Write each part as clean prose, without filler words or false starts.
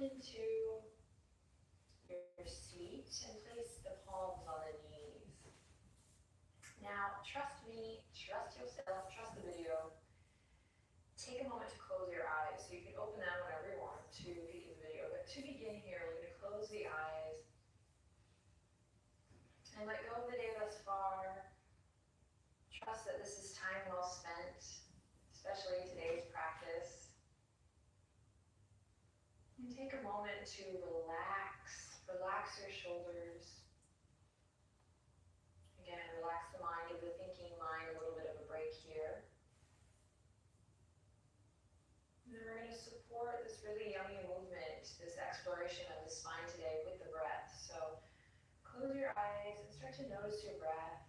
into your seat and place the palms on the knees. Now, trust me, trust yourself, trust the video. Take a moment to close your eyes. So you can open them whenever you want to peek at the video. But to begin here, we're going to close the eyes and let go of the day thus far. Trust that this is time well spent, especially today's practice. And take a moment to relax your shoulders. Again, relax the mind, give the thinking mind a little bit of a break here. And then we're going to support this really yummy movement, this exploration of the spine today with the breath. So close your eyes and start to notice your breath.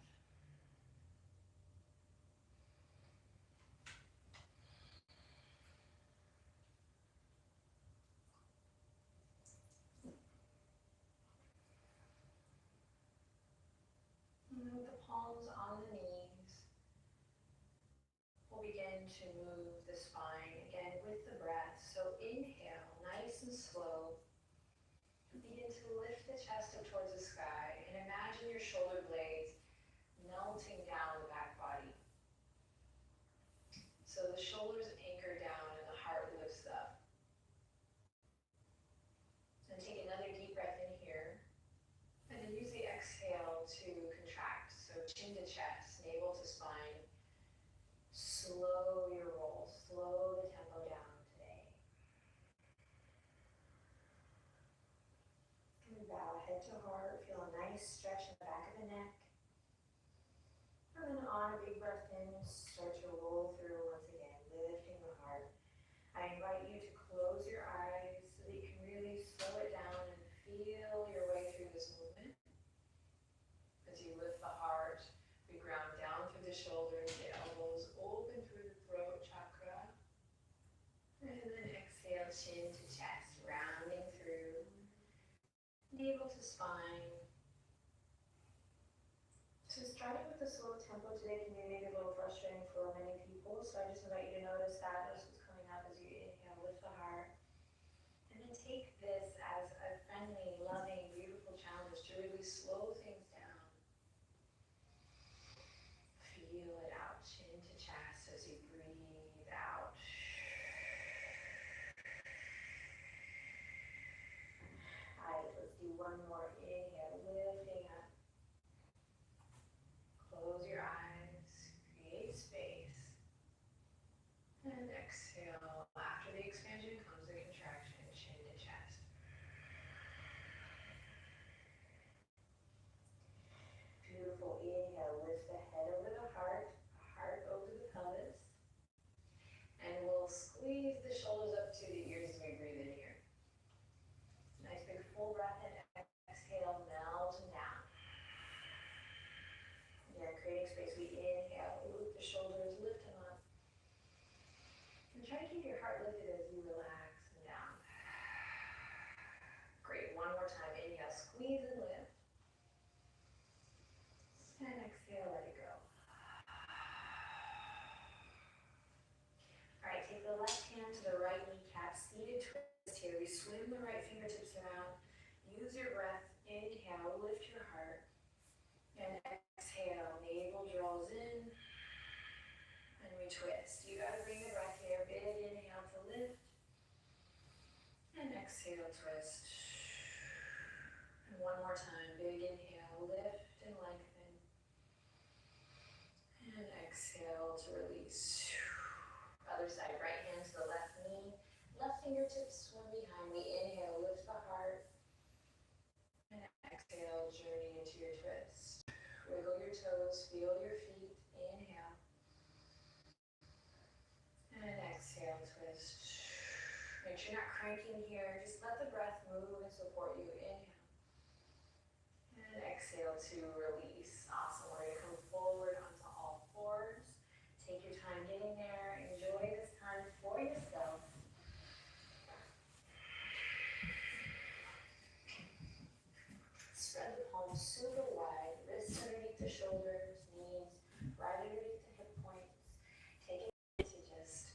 And with the palms on the knees, we'll begin to move the spine again with the breath. So inhale, nice and slow. Begin to lift the chest up towards the sky and imagine your shoulder blades melting down the back body. So the shoulders anchor down and the heart lifts up. And take another deep breath in here. And then use the exhale to contract. So chin to chest, navel to spine. Slow your roll, slow the tempo down today. And bow head to heart, feel a nice stretch in the back of the neck. And then on a big breath in, start to roll through once again, lifting the heart. I invite you to close your eyes so that you can really slow it down and feel your way through this movement. As you lift the heart, we ground down through the shoulders, the elbows open through the throat chakra. And then exhale, chin to chest, rounding through, navel to spine. So starting with the slow tempo today can be maybe a little frustrating for many people. So I just invite you to notice that, notice what's coming up as you inhale, lift the heart. And then take this as a friendly, loving, beautiful challenge to really slow things down. Feel it out, chin to chest as you breathe out. Alright, let's do one more. Inhale, lifting up. Close your eyes, create space. And exhale. After the expansion comes the contraction, chin to chest. Beautiful. Inhale, lift the head over the heart over the pelvis. And we'll squeeze the shoulders up to the ears as we breathe in here. Nice big full breath in. Exhale, melting down. Yeah, creating space. We inhale, loop the shoulders, lift them up. And try to keep your heart lifted as you relax and down. Great, one more time. Inhale, squeeze and lift. And exhale, let it go. Alright, take the left hand to the right kneecap, seated twist here. We swim the right fingertips around. Use your breath. Inhale, lift your heart. And exhale, navel draws in. And we twist. You gotta bring the breath here. Big inhale to lift. And exhale, twist. And one more time. Big inhale, lift and lengthen. And exhale to release. Other side, right hand to the left knee. Left fingertips swim behind me. Inhale, lift the heart. And exhale, journey into your twist. Wiggle your toes, feel your feet. Inhale. And exhale, twist. Make sure you're not cranking here. Just let the breath move and support you. Inhale. And exhale to release. Awesome. We're going to come forward onto all fours. Take your time getting there. Enjoy this time for yourself. Spread the palms super wide. Wrists underneath the shoulders, knees right underneath the hip points. Take it to just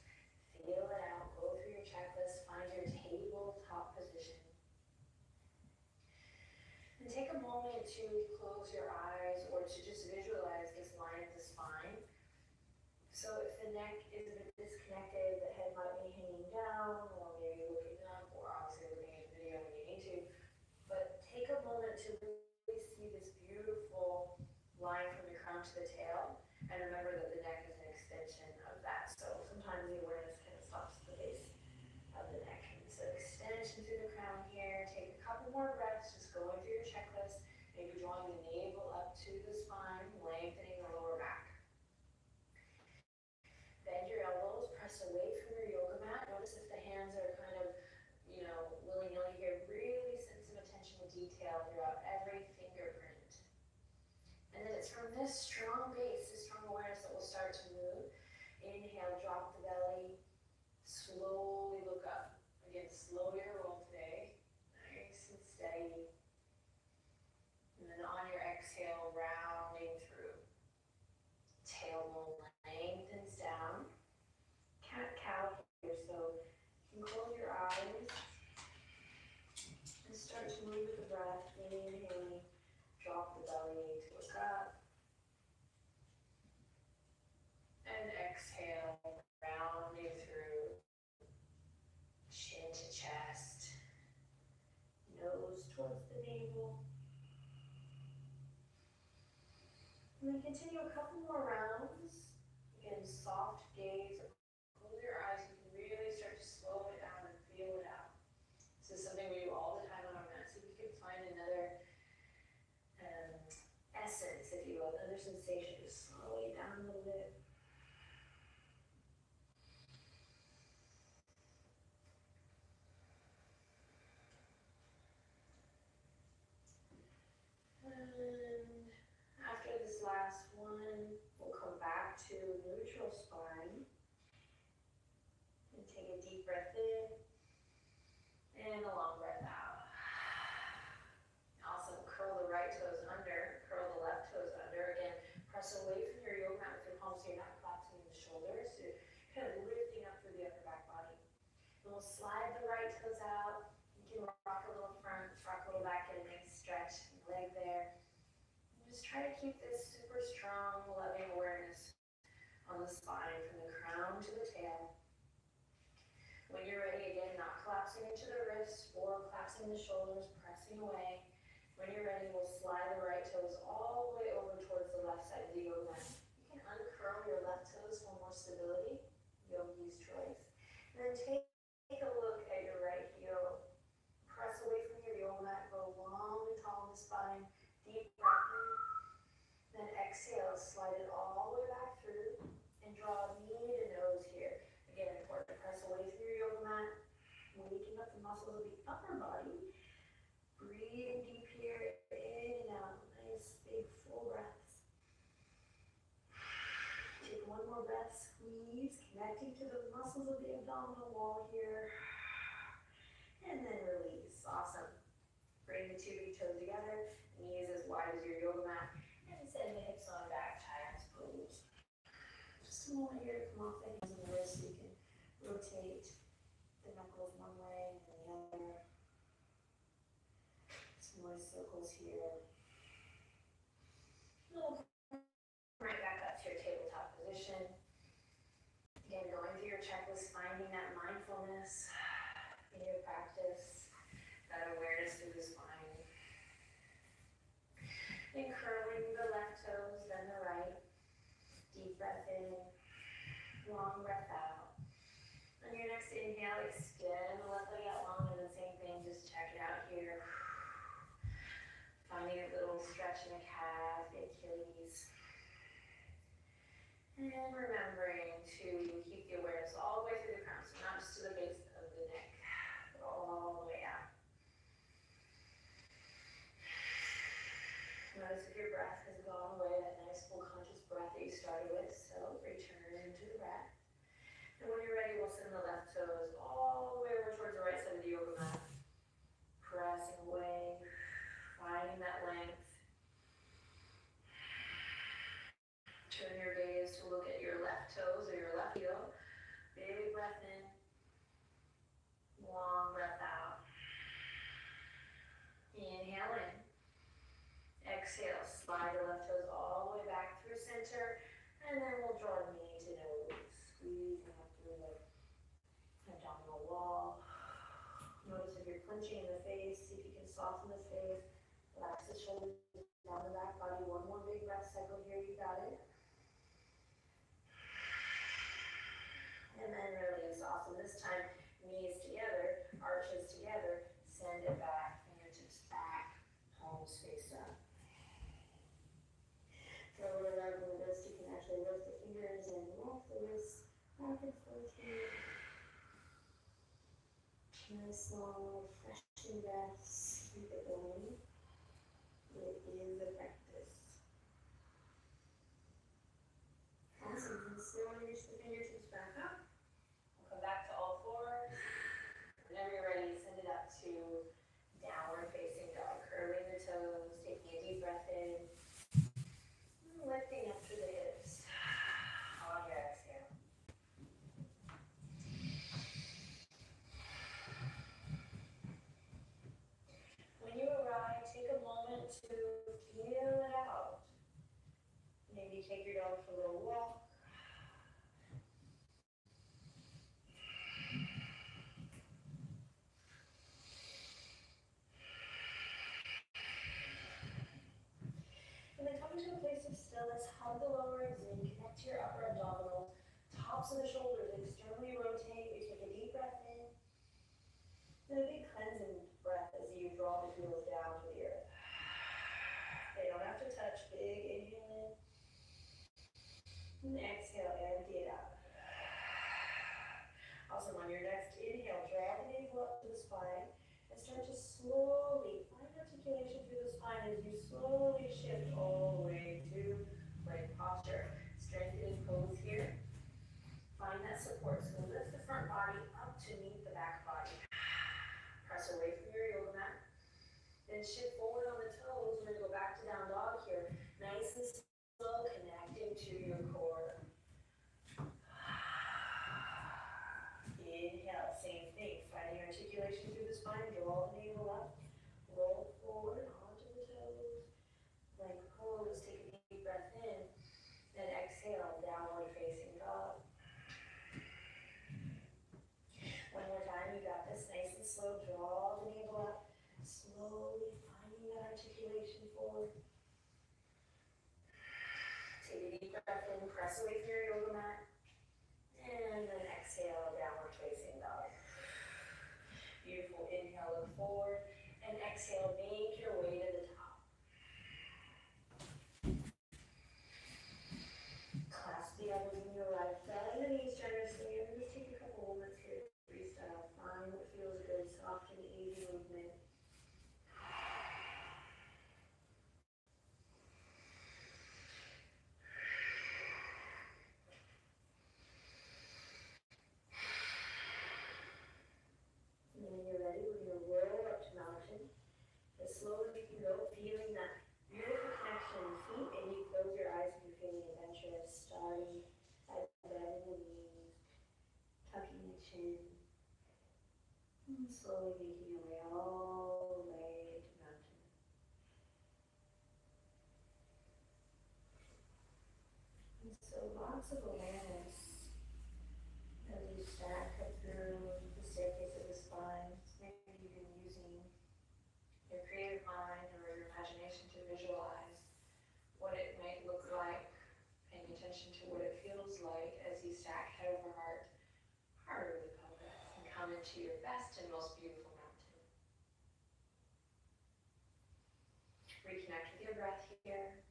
feel it out. Go through your checklist. Find your tabletop position. So if the neck is a bit disconnected, the head might be hanging down, or maybe looking up, or obviously looking at the video when you need to. But take a moment to really see this beautiful line from the crown to the tail, and remember that the neck is an extension of that. So sometimes the awareness kind of stops at the base of the neck. And so extension through the crown here. Take a couple more breaths, just going through your checklist. Maybe drawing the navel up to the spine, lengthening the lower back. Bend your elbows, press away from your yoga mat. Notice if the hands are kind of, willy-nilly here. Really send some attention to detail throughout every fingerprint. And then it's from this strong base, this strong awareness that we'll start to move. Inhale, drop the belly. Slowly look up. Again, slow your roll today. Nice and steady. And then on your exhale, rounding through. Tailbone lengthens down. Cat-cow here, so you can close your eyes and start to move with the breath. Inhaling, drop the belly to look up. And exhale, rounding through. Chin to chest. Nose towards the navel. And then continue a couple more rounds. Again, soft gaze. Close your eyes. You can really start to slow it down and feel it out. This is something we do all the time on our mat. So if you can find another essence, if you will, another sensation, just slow it down a little bit. And after this last one, we'll come back to neutral spine. And take a deep breath in. And a long breath out. Awesome. Curl the right toes under. Curl the left toes under. Again, press away from your yoga mat with your palms so you're not collapsing in the shoulders. So you're kind of lifting up through the upper back body. And we'll slide the right toes out. You can rock a little front, rock a little back, get a nice stretch in the leg there. And just try to keep this super strong, loving awareness on the spine from the crown to the tail. When you're ready, again, not collapsing into the wrists or collapsing the shoulders, pressing away. When you're ready, we'll slide the right toes all the way over towards the left side of the yoga mat. You can uncurl your left toes for more stability, yogi's choice. And then take a look at your right heel. Press away from your yoga mat, go long and tall in the spine. Deep breath in. Then exhale, slide it all the way back through and draw knee to nose here. Again, important to press away through your yoga mat, waking up the muscles of the upper body. Breathing deep here, in and out. Nice, big, full breaths. Take one more breath, squeeze, connecting to the muscles of the abdominal wall here. And then release. Awesome. Bring the two big toes together, knees as wide as your yoga mat, and send the hips on back, child's pose. Just a moment here to come off the hands and the wrists so you can rotate the knuckles one way and then the other. Some more circles here. Right back up to your tabletop position. Again, going through your checklist, finding that mindfulness in your practice, that awareness through the spine. And curling the left toes, then the right. Deep breath in, long breath out. On your next inhale, extend the left leg out long, and the same thing, just check it out here. Finding a little stretch in the calf, the Achilles. And remembering to keep the awareness all the way through the crown, so not just to the base of the neck, but all the way out. Notice if your breath has gone away, that nice full conscious breath that you started with, so return to the breath. And when you're ready, we'll send the left toes all the way over towards the right side of the yoga mat. Pressing away, finding that length. Turn your gaze to look at your left toes or your left heel. Big breath in. Long breath out. Inhale in. Exhale, slide the left toes all the way back through center. And then we'll draw knee to nose. clenching in the face. See if you can soften the face. Relax the shoulders down the back body. One more big breath cycle here. You got it. And then release. Awesome. This time, knees together, arches together. Send it back. Fingertips back. Palms face up. So we're going to wrist. You can actually lift the fingers and walk the wrists back and forth here. Nice long, refreshing breaths. Keep it going. It is a practice. Awesome. And slowly reach the fingertips back up. We'll come back to all fours. Whenever you're ready, send it up to downward facing dog. Curling the toes, taking a deep breath in. Lifting up through the hips. On your exhale. When you arrive, take a moment to feel it out. Maybe take your dog for a little walk. And then come into a place of stillness, hug the lower ribs in, connect to your upper abdominals, tops of the shoulders externally rotate. You take a deep breath in, and a big cleansing breath as you draw the heels down to the earth. They don't have to touch. Big inhale in, and exhale, empty it out. Awesome. On your next inhale, draw the navel up to the spine and start to slowly find articulation through the spine as you slowly shift all the way to plank posture. Strengthening pose here. Find that support. So lift the front body up to meet the back body. Press away from your yoga mat. Then shift forward on the toes. We're going to go back to down dog here. Nice and slow, connecting to your core. Inhale, same thing. Finding articulation through the spine. Draw the navel up. Roll forward onto the toes. Like pose. Take a deep breath in. Then exhale, downward facing dog. One more time, you got this. Nice and slow. Draw the navel up. Slowly finding that articulation forward. Take a deep breath in. Press away from your yoga mat. And then exhale, downward facing dog. Beautiful. Inhale, look forward. And exhale, make your way to the top. Clasp the elbows in your right. Bend the knees generously. And just take a couple moments here to freestyle. Find what feels good. Soft and easy movement. And when you're ready, we're going to roll up to mountain. As slow as you can go, feeling that beautiful connection. Feet, and you close your eyes if you're feeling adventurous. Starting at bending the knees, tucking the chin, and slowly making your way all the way to mountain. And so lots of awareness as you stack up through the staircase of the spine. Maybe you've been using your creative mind or your imagination to visualize what it might look like, paying attention to what it feels like as you stack head over heart, heart over the pelvis, and come into your best and most beautiful mountain. Reconnect with your breath here.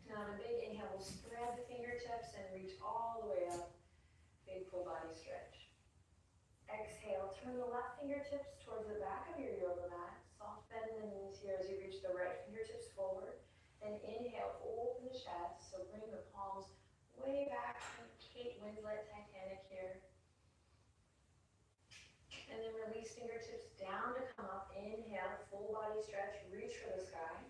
Now on a big inhale, we'll spread the fingertips and reach all the way up. Big full body stretch. Exhale, turn the left fingertips towards the back of your yoga mat. Soft bend in the knees here as you reach the right fingertips forward. Then inhale, open the chest. So bring the palms way back. Kate Winslet, Titanic here. And then release fingertips down to come up. Inhale, full body stretch. Reach for the sky.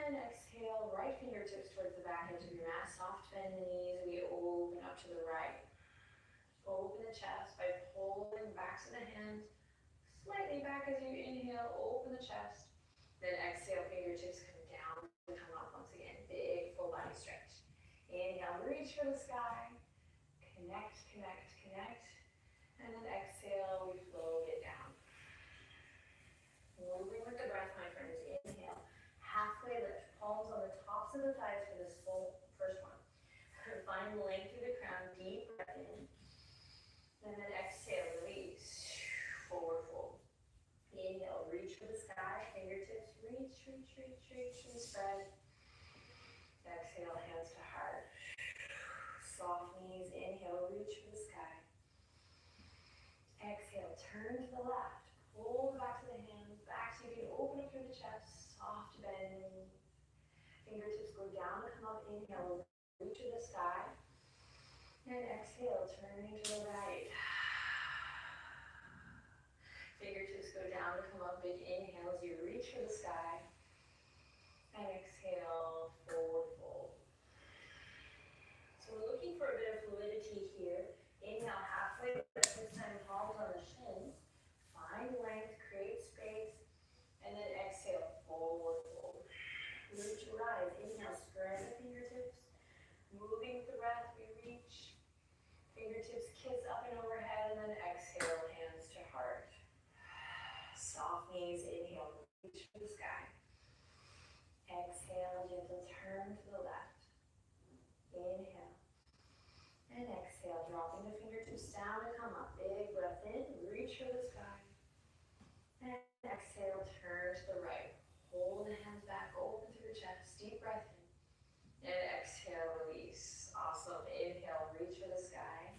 And exhale, right fingertips towards the back edge of your mat. Soft bend the knees. We open up to the right. Open the chest by pulling backs of the hands slightly back as you inhale. Open the chest. Then exhale, fingertips come down and come up once again. Big full body stretch. Inhale, reach for the sky. Connect, connect, connect. And then exhale, the thighs for this full first one. Find length through the crown, deep breath in. And then exhale, release. Forward fold. Inhale, reach for the sky, fingertips, reach, reach, reach, reach, and spread. Exhale, hands to heart. Soft knees, inhale, reach for the sky. Exhale, turn to the left. Pull back to the hands, back so you can open up through the chest. Soft bend. Fingertips go down, come up, inhale, reach to the sky. And exhale, turning to the right. Fingertips go down to come up, big inhale as you reach for the sky. And exhale, forward fold. So we're looking for a bit of fluidity here. Inhale, halfway lift, this time palms on the shins. Find length, create space, and then exhale, forward fold. Root to rise. Inhale, spread the fingertips. Moving with the breath, we reach. Fingertips kiss up and overhead, and then exhale, hands to heart. Soft knees, inhale, reach for the sky. Exhale, gentle turn to the left. Inhale. And exhale, dropping the fingertips down to come up. Big breath in, reach for the sky. And exhale, turn to the right. Hold the hands back, open through the chest, deep breath in. And exhale, release. Awesome. Inhale, reach for the sky.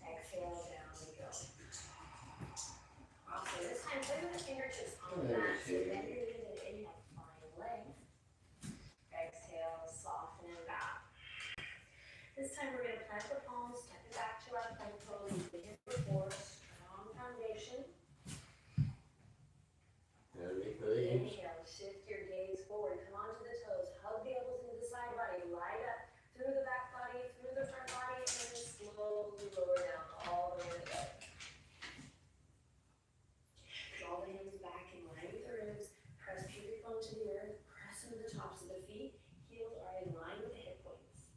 Exhale, down we go. Awesome. This time, play with the fingertips on the mat. So bend your knees and inhale, find length. Exhale, soften and bow. This time we're going to plant the palms, step it back to our plank pose. We did before, strong foundation. Inhale, shift your gaze forward. Come onto the toes. Hug the elbows into the side body. Light up through the back body, through the front body, and then slowly lower down all the way together. Draw the hands back in line with the ribs. Press pubic bone to the earth. Press into the tops of the feet. Heels are in line with the hip points.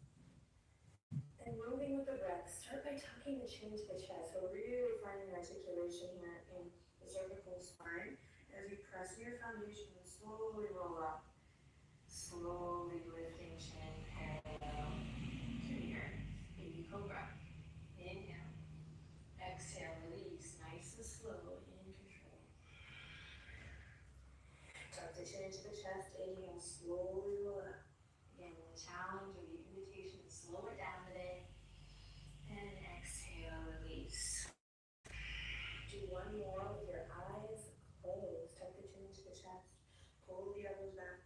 And moving with the breath, start by tucking the chin to the chest. So really finding articulation here in the cervical spine. As you press your foundation, slowly roll up. Slowly lifting chin, parallel to the earth. Baby cobra. Inhale. Exhale, release. Nice and slow, in control. Tuck the chin into the chest. Inhale, slowly roll up. Again, the challenge or the invitation to slow it down today. And exhale, release. Do one more with your eyes closed. Tuck the chin into the chest. Pull the elbows back.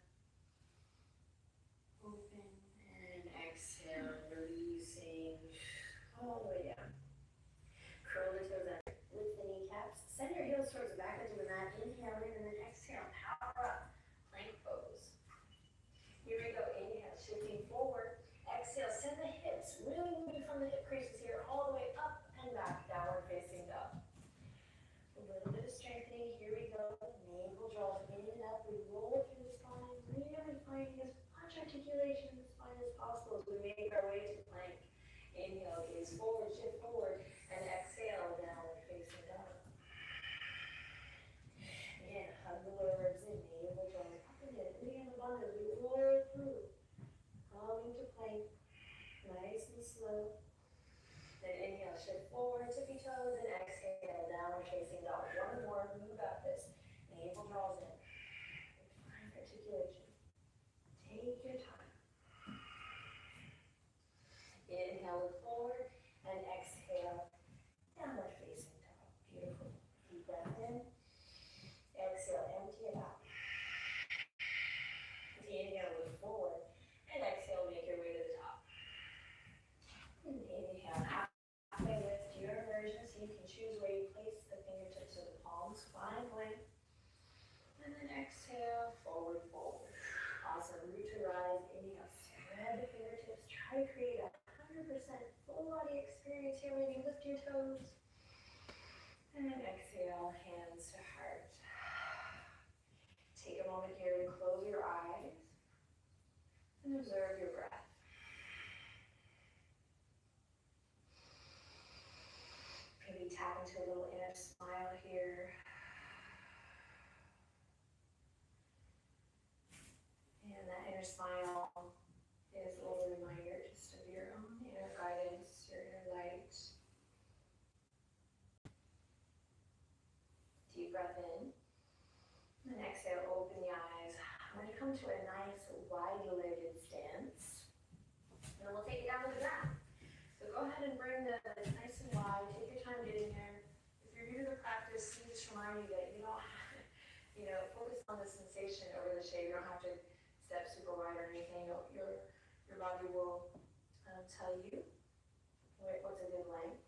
Open and exhale, releasing all the way down. Curl the toes up. Lift the kneecaps. Send your heels towards the back edge of the mat. Inhale in and then exhale. Power up. Plank pose. Here we go. Inhale, shifting forward. Exhale, send the hips. Really moving from the hip creases here all the way up and back. Downward facing dog. A little bit of strengthening. Here we go. Navel draws in and up. We roll through the spine. Really finding as much articulation in the spine as possible as we make our way to plank. Inhale, gaze forward, shift forward, and exhale, downward facing dog. Again, hug the lower ribs in. Navel draws up and in. Really abundant. We roll through. Coming to plank. Nice and slow. Then inhale, shift forward, tippy toes, and exhale, downward facing dog. One more, you got this. Navel draws in. Find articulation. Take your time. Inhale, look forward, and exhale, downward facing dog. Beautiful. Deep breath in. Exhale, empty it out. Inhale, look forward, and exhale, make your way to the top. And inhale, halfway lift your version, so you can choose where you place the fingertips or the palms. Find length. And then exhale, forward fold. Awesome. Root to rise. Inhale, spread the fingertips. Try to create a 100% full body experience here when you lift your toes. And then exhale, hands to heart. Take a moment here to close your eyes and observe your breath. Maybe tap into a little inner smile here. And that inner smile come to a nice wide-legged stance. And then we'll take it down to the ground. So go ahead and bring the nice and wide. Take your time getting there. If you're new to the practice, please just remind you that you don't have to, focus on the sensation over the shape. You don't have to step super wide or anything. Your body will tell you what's a good length.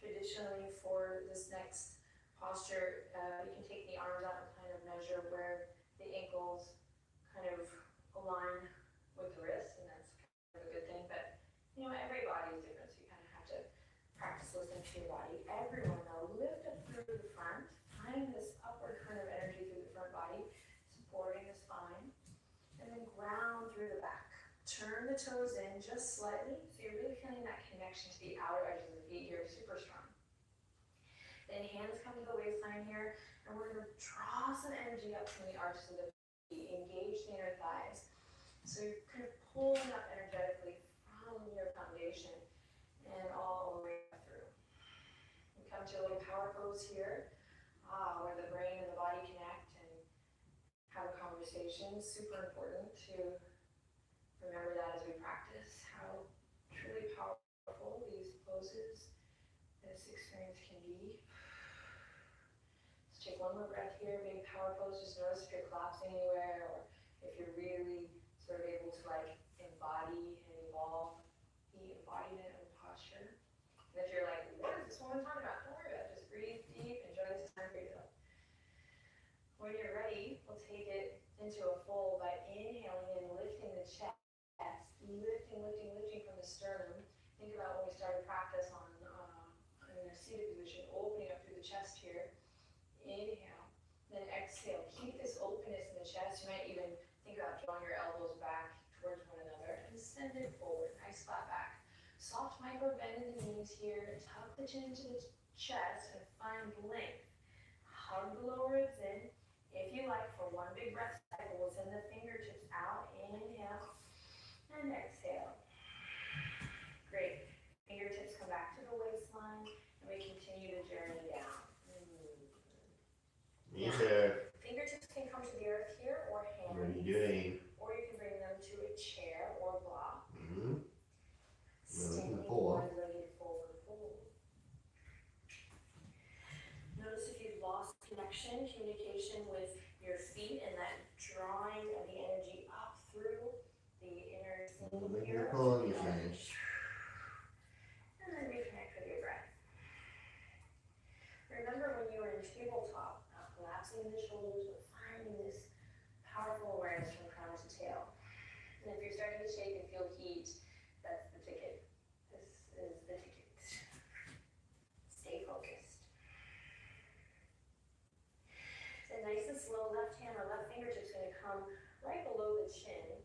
Traditionally, for this next posture, you can take the arms out and kind of measure where the ankles kind of align with the wrists, and that's kind of a good thing. But every body is different, so you kind of have to practice listening to your body. Everyone, though, lift up through the front, find this upward current of energy through the front body, supporting the spine, and then ground through the back. Turn the toes in just slightly, so you're really feeling that connection to the outer edges of the feet here, super strong. Then hands come to the waistline here, and we're going to draw some energy up from the arches of the feet, engage the inner thighs. So you're kind of pulling up energetically from your foundation and all the way up through. We come to a little power pose here, where the brain and the body connect and have a conversation. Super important to remember that as we practice, how truly powerful these poses, this experience can be. Let's take one more breath here, big power pose. Just notice if you're collapsing anywhere, or if you're really sort of able to embody and evolve the embodiment of posture. And if you're like, what is this woman talking about? Don't worry about it. Just breathe deep, enjoy this time for yourself. When you're ready, we'll take it into a fold by inhaling and lifting the chest. Lifting from the sternum. Think about when we started practice in a seated position, opening up through the chest here. Inhale, then exhale. Keep this openness in the chest. You might even think about drawing your elbows back towards one another and send it forward. Nice flat back. Soft micro bend in the knees here. Tuck the chin into the chest and find length. Hug the lower ribs in. If you like, for one big breath cycle, we'll send the fingertips out. Inhale. And exhale. Great. Fingertips come back to the waistline, and we continue to journey down. Fingertips can come to the earth here, or hands. What are you doing? Or you can bring them to a chair or block. Standing one-legged forward fold. Notice if you've lost communication with your feet, and that drawing of the energy up through the inner When you're pulling, you finish. And then reconnect with your breath. Remember when you were in tabletop, not collapsing the shoulders, but finding this powerful awareness from crown to tail. And if you're starting to shake and feel heat, that's the ticket. This is the ticket. Stay focused. So nice and slow, left hand or left fingertip's going to come right below the chin.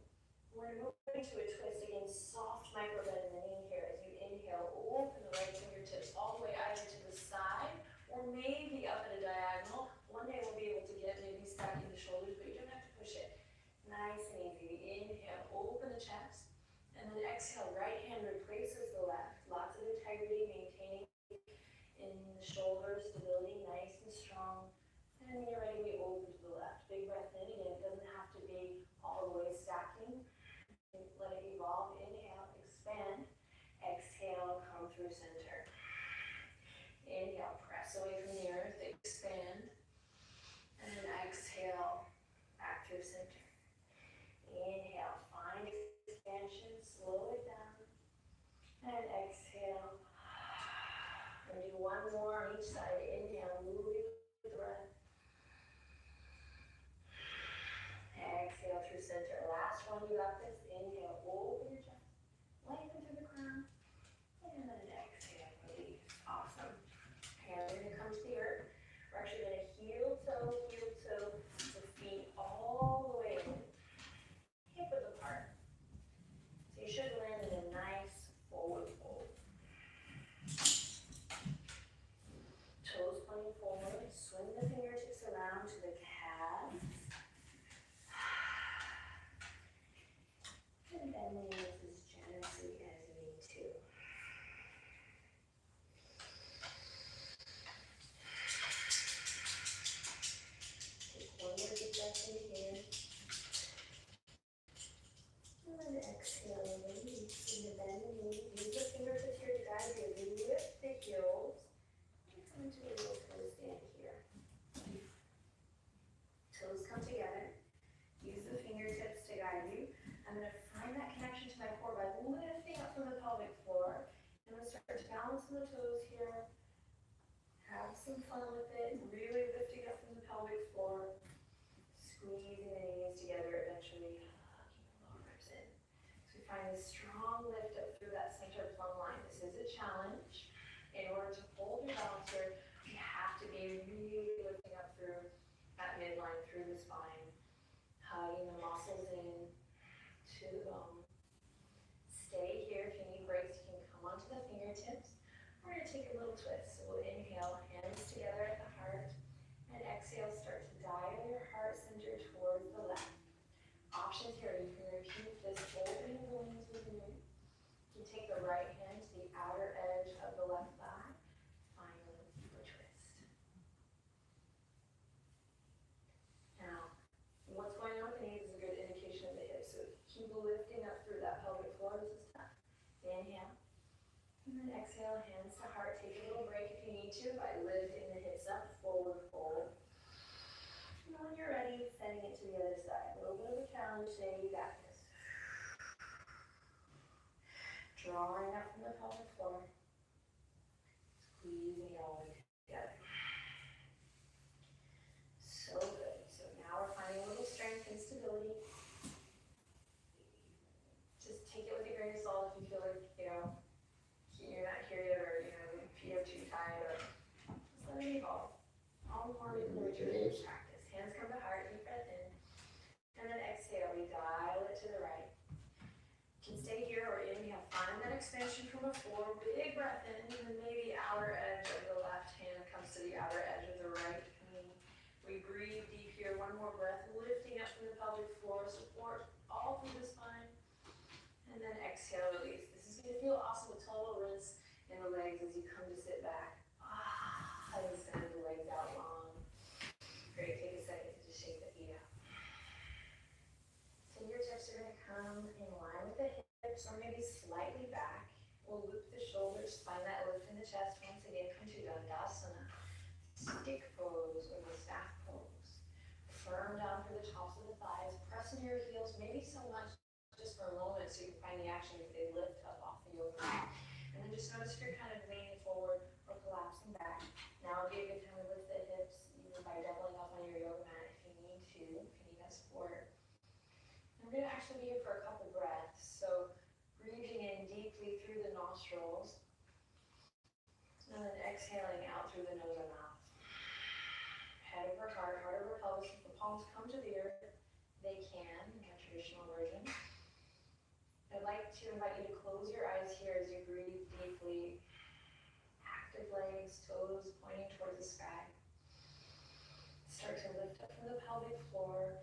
We're moving to a twist. Again, soft micro bend in the knee here. As you inhale, open the right fingertips all the way either to the side or maybe up at a diagonal. One day we'll be able to get maybe stacking the shoulders, but you don't have to push it. Nice and easy. Inhale, open the chest. And then exhale, right hand replaces the left. Lots of integrity, maintaining in the shoulders, stability, nice and strong. And when you're ready, we open to the left. Big breath in. Again, it doesn't have to be all the way stacking. Let it evolve. Inhale, expand. Exhale, come through center. Inhale, press away from the earth, expand. And then exhale, back through center. Inhale, find expansion, slow it down. And exhale. And do one more on each side. Inhale, moving with the breath. Exhale through center. Last one, you got this. Inhale, open your chest. Lengthen through the crown. And then exhale, release. Awesome. Hands are going to come to the earth. We're actually going to heel toe, the feet all the way in. Hip width apart. So you should land in a nice forward fold. Toes pointing forward. Swing the fingertips around to the calves. And bend the knees as generously as you need to. Take one more deep breath in here. some fun with it, really lifting up from the pelvic floor, squeezing the knees together, eventually hugging the lower ribs in. So we find this strong lift up through that center plumb line. This is a challenge. In order to hold your balance here, you have to be really lifting up through that midline, through the spine, hugging the muscles in to the bone. Stay here. If you need breaks, you can come onto the fingertips. We're going to take a little twist. So we'll inhale, hands together at the heart, and exhale, start to dial your heart center towards the left. Options here, you can repeat this opening of the wings with the knee. You can take the right hand to the outer edge of the left thigh. Find a little deeper twist. Now, what's going on with the knees is a good indication of the hips. So keep lifting up through that pelvic floor. This is tough. Inhale. And then exhale, hands to heart. Take a little break if you need to by lifting the hips up, forward fold. And when you're ready, sending it to the other side. A little bit of a challenge today, you got this. Drawing up from the pelvic floor. Squeezing it all together. So good. So now we're finding a little strength and stability. Just take it with a grain of salt if you feel like, you're not here yet, or your feet are too tight, or just let it evolve. All the more we can reach practice. Hands come to heart, deep breath in, and then exhale. We dial it to the right. You can stay here or inhale. Find that extension from a floor. Big breath in, and then maybe outer edge of the left hand comes to the outer edge of the right knee. We breathe deep here. One more breath, lifting up from the pelvic floor. Support all through the spine, and then exhale, release. This is going to feel awesome with total rinse in the legs as you come to sit back. And send the legs out long. Great, take a second to just shake the feet out. Fingertips are going to come in line with the hips or maybe slightly back. We'll loop the shoulders, find that lift in the chest. Once again, come to Dandasana. Stick pose or the staff pose. Firm down through the tops of the thighs. Press into your heels, maybe so much just for a moment so you can find the action as they lift up off the yoga mat. And then just notice if you're kind of leaning forward or collapsing back. Now would be a good time to lift the hips, even by doubling up on your yoga mat if you need to, if you need that support. I'm going to actually be here for a couple breaths. So breathing in deeply through the nostrils, and then exhaling out through the nose or mouth. Head over heart, heart over pelvis. If the palms come to the earth, they can in the traditional version. I'd like to invite you to close your eyes here as you breathe deeply. Active legs, toes pointing towards the sky. Start to lift up from the pelvic floor.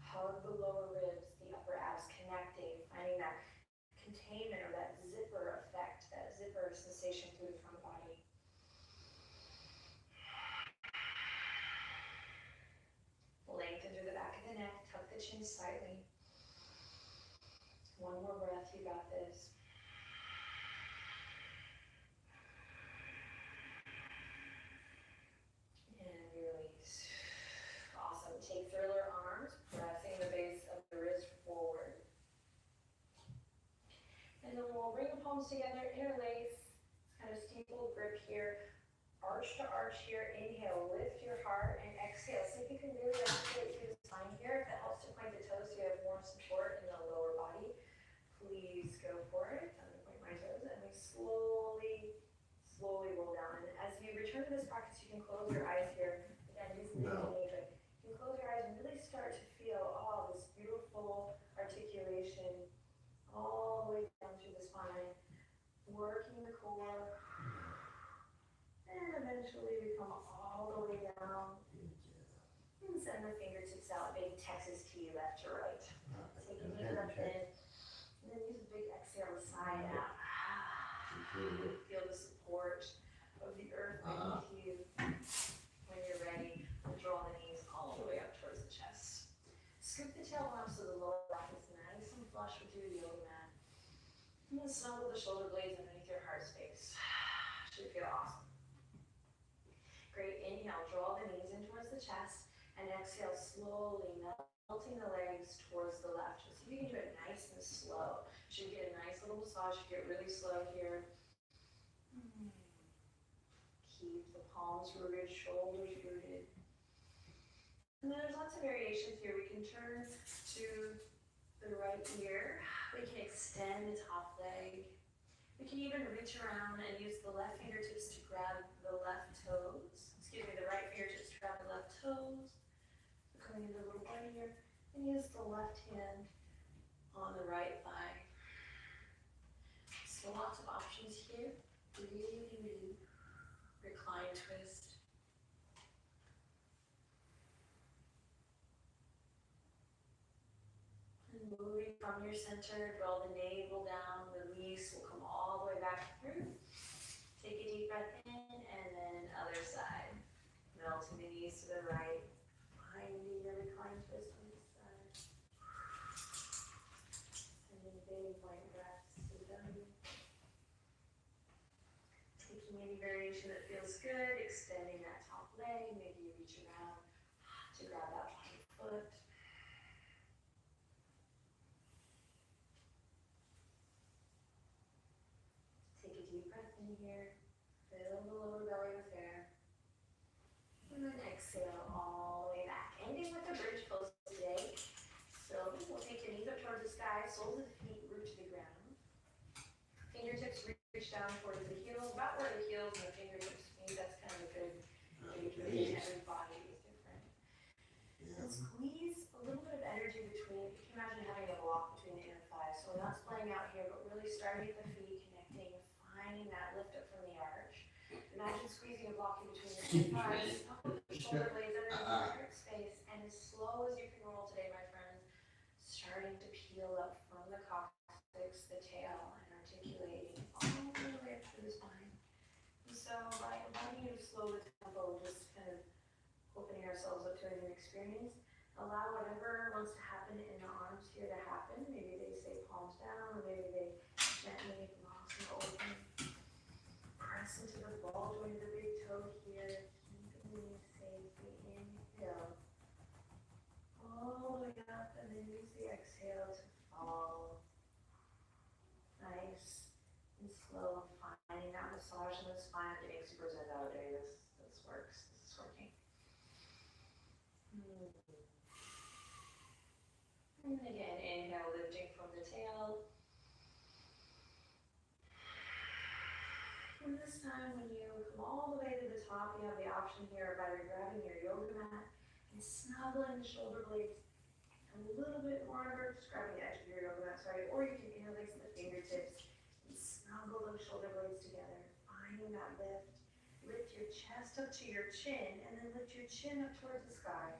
Hug the lower ribs, the upper abs connecting, finding that containment or that zipper effect, that zipper sensation through the front body. Lengthen through the back of the neck, tuck the chin slightly. One more breath, you got this. And release. Awesome. Take thriller arms, pressing the base of the wrist forward. And then we'll bring the palms together, interlace, kind of steepled grip here. Arch to arch here. Inhale, lift your heart, and exhale. See if you can really activate through the spine here. If it helps to point the toes so you have more support in the lower body, please go for it. I'm going to point my toes, and we slowly roll down. And as you return to this practice, you can close your eyes here. Again, using the knee, but you can close your eyes and really start to feel this beautiful articulation all the way down through the spine, working the core. And eventually we come all the way down and send the fingertips out, big Texas T left to right. Take a deep breath in, and then use a big exhale to side out. Feel the support of the earth beneath you. When you're ready, draw the knees all the way up towards the chest. Scoop the tailbone up so the lower back is nice and flush with your yoga mat. And then snuggle the shoulder blades underneath your heart space. Should feel awesome. Great, inhale, draw the knees in towards the chest, and exhale, slowly melting the legs towards the left. So you can do it nice and slow. Should get a nice little massage, get really slow here. Keep keep the palms rooted, shoulders rooted. And then there's lots of variations here. We can turn to the right ear. We can extend the top leg. We can even reach around and use the left fingertips to grab the left toes. Excuse me, the right fingertips to grab the left toes. So coming into a little right ear. And use the left hand on the right thigh. So lots of options here. Really recline twist. And moving from your center, draw the navel down, release, we'll come all the way back through. Take a deep breath in, and then other side. Melting the knees to the right, finding your recline twist on this side. Sending big white breaths to the belly. Taking any variation that feels good, extending that top leg, maybe you reach around to grab that bottom foot. Take a deep breath in here, fill the lower belly with air, and then exhale all the way back. Ending with a bridge pose today. So we'll take your knees up towards the sky, soles of the feet root to the ground. Fingertips reach down towards the heels, about where the heels and the fingertips meet. That's kind of a good gauge. Every body is different. Yeah. And squeeze a little bit of energy between. You can imagine having a block between the inner thighs. So we're not splaying out here, but really starting at the feet, connecting, finding that lift up from the arch. Imagine squeezing a block in between the inner thighs, shoulder blades underneath the heart space, and as slow as you can roll today, my friends, starting to peel up from the coccyx, the tail, and articulating all the way up through the spine. And so by inviting you to slow the tempo, just kind of opening ourselves up to a new experience, allow whatever wants to happen in the arms here to happen. Maybe they say palms down, or maybe they gently lock and open. Press into the ball joint of the big toe here, keeping the knees safely. Inhale all the way up, and then use the exhale to fall. Nice and slow, finding that massage in the spine. I'm getting super zen out today. This works. This is working. And again, inhale, lifting from the tail. And this time, when you come all the way to the top, you have the option here by grabbing your yoga mat and snuggling the shoulder blades a little bit more, just grabbing the edge of your yoga mat, sorry, or you can interlace the fingertips and snuggle those shoulder blades together, finding that lift. Lift your chest up to your chin, and then lift your chin up towards the sky.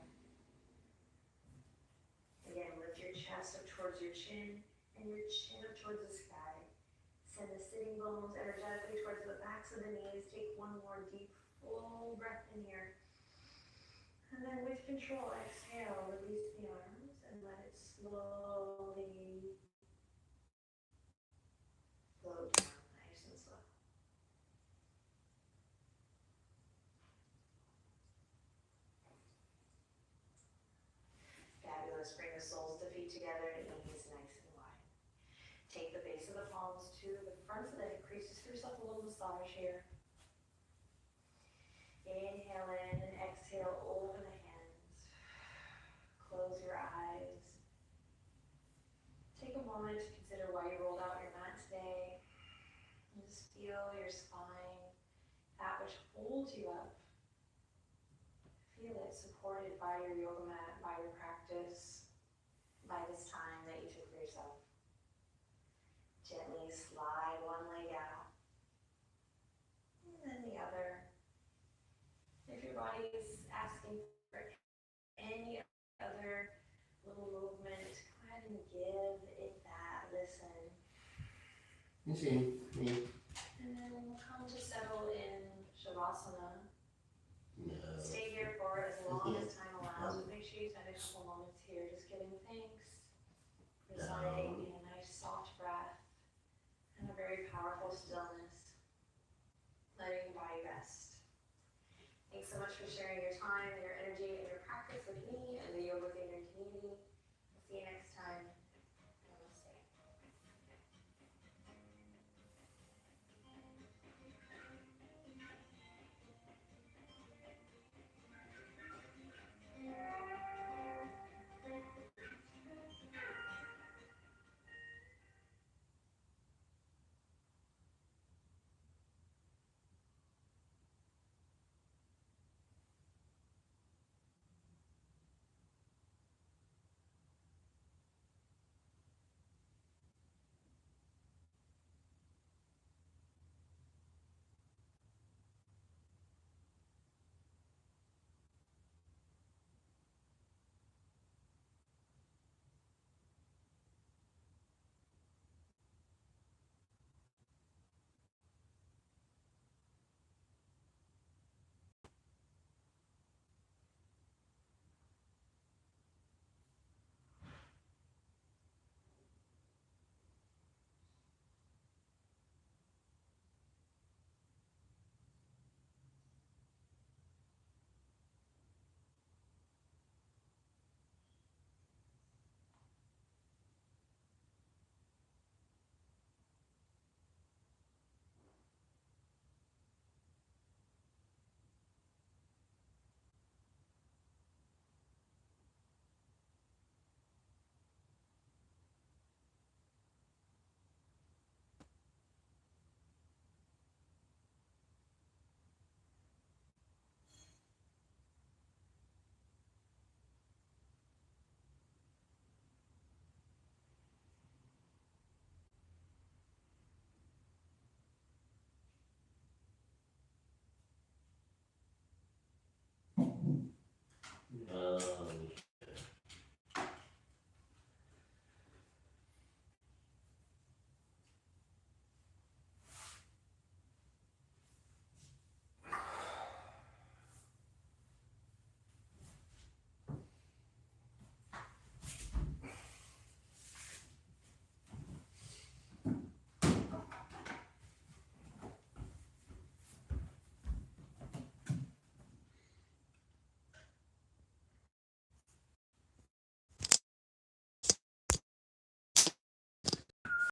Again, lift your chest up towards your chin, and your chin up towards the sky. Send the sitting bones energetically towards the backs of the knees. Take one more deep, full breath in here. And then with control, exhale, release the arms and let it slowly float down, nice and slow. Fabulous. Bring the soles of the feet together, knees nice and wide. Take the base of the palms to the front of the hip creases. Give yourself a little massage here. Inhale in and exhale, open the hands. Close your eyes. Take a moment to consider why you rolled out your mat today. And just feel your spine, that which holds you up. Feel it supported by your yoga mat, by your practice, by this time that you took for yourself. Gently slide one leg out, and then the other. If your body is asking for any other little movement, go ahead and give it that. Listen. You see me? And then we'll come to settle in Shavasana. No. Stay here for as long as time allows, but make sure you spend a couple moments here just giving thanks, residing in a nice soft breath, and a very powerful stillness, letting your body rest. Thanks so much for sharing your time and